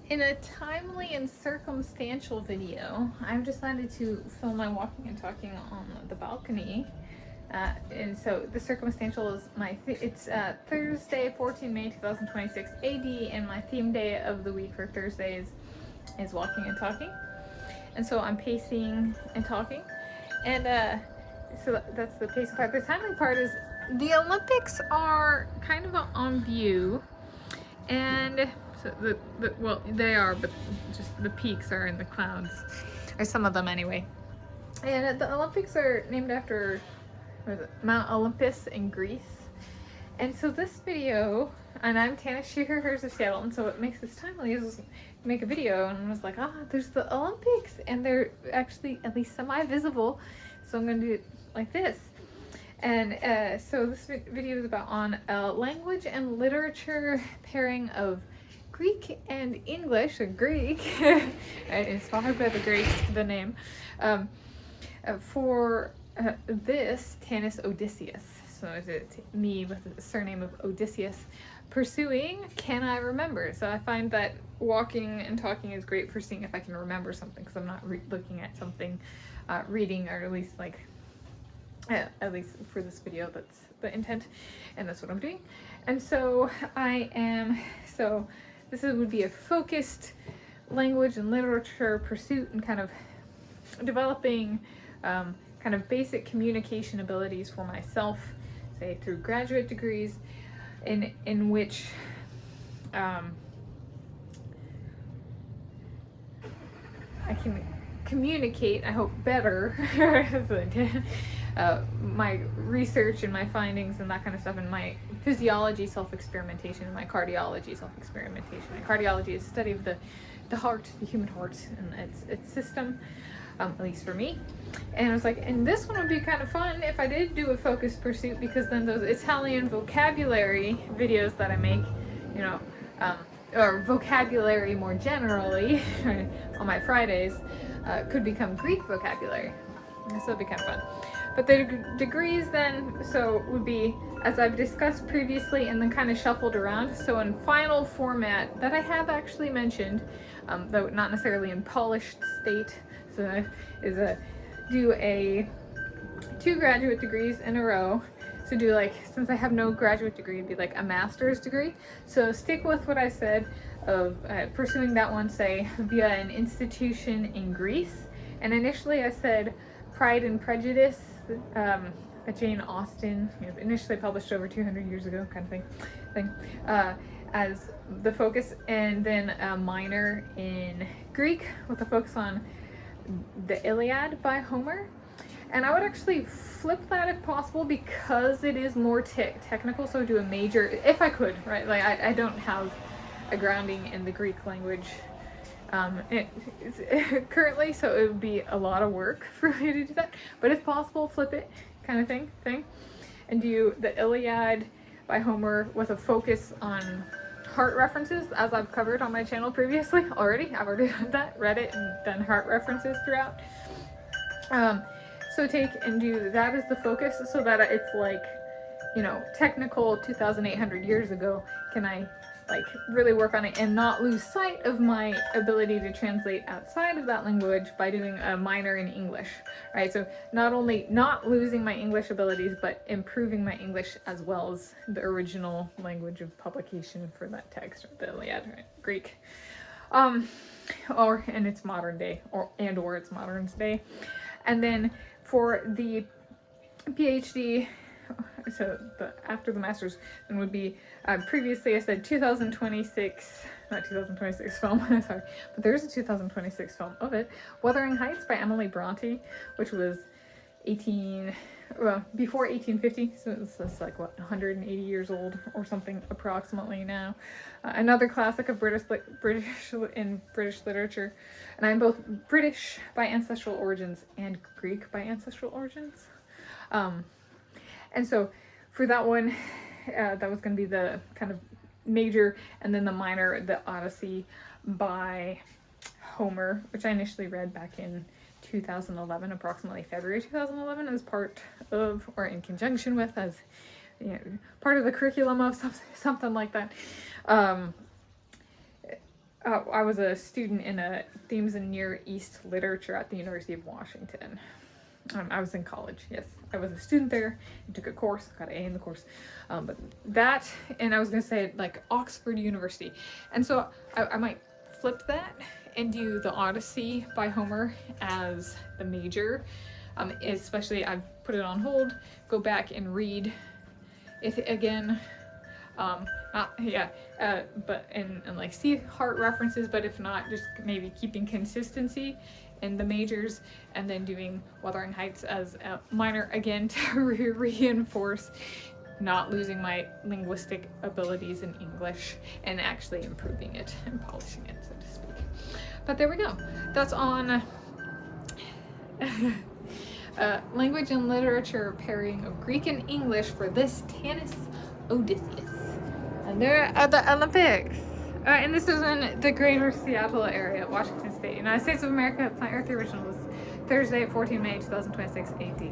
In a timely and circumstantial video, I've decided to film my walking and talking on the balcony. And so the circumstantial is it's Thursday, 14 May 2026 AD, and my theme day of the week for Thursdays is walking and talking. And so I'm pacing and talking. And so that's the pacing part. The timely part is the Olympics are kind of on view. And so well, they are, but just the peaks are in the clouds, or some of them anyway. And the Olympics are named after Mount Olympus in Greece. And so this video, and I'm Tanis Odysseus of Seattle, and so what makes this timely is make a video, and I was like, there's the Olympics, and they're actually at least semi-visible, so I'm gonna do it like this. And so this video is about on language and literature pairing of Greek and English, or Greek, inspired by the Greeks, the name, for this Tanis Odysseus. So is it me with the surname of Odysseus pursuing Can I Remember? So I find that walking and talking is great for seeing if I can remember something, because I'm not looking at something, reading, or at least for this video, that's the intent, and that's what I'm doing. And so this would be a focused language and literature pursuit, and kind of developing kind of basic communication abilities for myself, say through graduate degrees, in which I can communicate, I hope, better my research and my findings and that kind of stuff, and my physiology self-experimentation and my cardiology self-experimentation. And cardiology is study of the heart, the human heart, and its system, at least for me. And I was like, and this one would be kind of fun if I did do a focused pursuit, because then those Italian vocabulary videos that I make, or vocabulary more generally on my Fridays, could become Greek vocabulary. So it'd be kind of fun. But the degrees then, would be, as I've discussed previously, and then kind of shuffled around. So in final format that I have actually mentioned, though not necessarily in polished state, so is do 2 graduate degrees in a row. So do since I have no graduate degree, it'd be like a master's degree. So stick with what I said of pursuing that one, say, via an institution in Greece. And initially I said Pride and Prejudice, by Jane Austen, initially published over 200 years ago, kind of thing, as the focus, and then a minor in Greek with a focus on the Iliad by Homer. And I would actually flip that if possible, because it is more technical, so do a major, if I could, right? I don't have a grounding in the Greek language currently, so it would be a lot of work for me to do that. But if possible, flip it, kind of thing, and do the Iliad by Homer with a focus on heart references, as I've covered on my channel previously already. I've already done that, read it, and done heart references throughout. So take and do that as the focus, so that it's technical 2,800 years ago. Can I really work on it and not lose sight of my ability to translate outside of that language by doing a minor in English, right? So not only not losing my English abilities, but improving my English as well as the original language of publication for that text, or the Iliad, right? Greek, or in its modern day, or its modern day. And then for the PhD, so after the master's, then would be, previously I said 2026, not 2026 film, sorry, but there's a 2026 film of it, Wuthering Heights by Emily Bronte, which was before 1850, so it's 180 years old or something approximately now. Another classic of British literature, and I'm both British by ancestral origins and Greek by ancestral origins. And so for that one, that was going to be the kind of major, and then the minor, the Odyssey by Homer, which I initially read back in 2011, approximately February 2011, as part of, or in conjunction with, as part of the curriculum of something like that. I was a student in a themes in Near East literature at the University of Washington. I was in college, yes. I was a student there and took a course, got an A in the course. But that, and I was going to say like Oxford University. And so I might flip that and do the Odyssey by Homer as the major. Especially, I've put it on hold, go back and read it again. But and like see heart references, but if not, just maybe keeping consistency in the majors, and then doing Wuthering Heights as a minor again to reinforce not losing my linguistic abilities in English and actually improving it and polishing it, so to speak. But there we go. That's on language and literature pairing of Greek and English for this Tanis Odysseus. And they're at the Olympics. And this is in the greater Seattle area, Washington State, United States of America. Planet Earth, the original was Thursday, 14 May 2026 AD.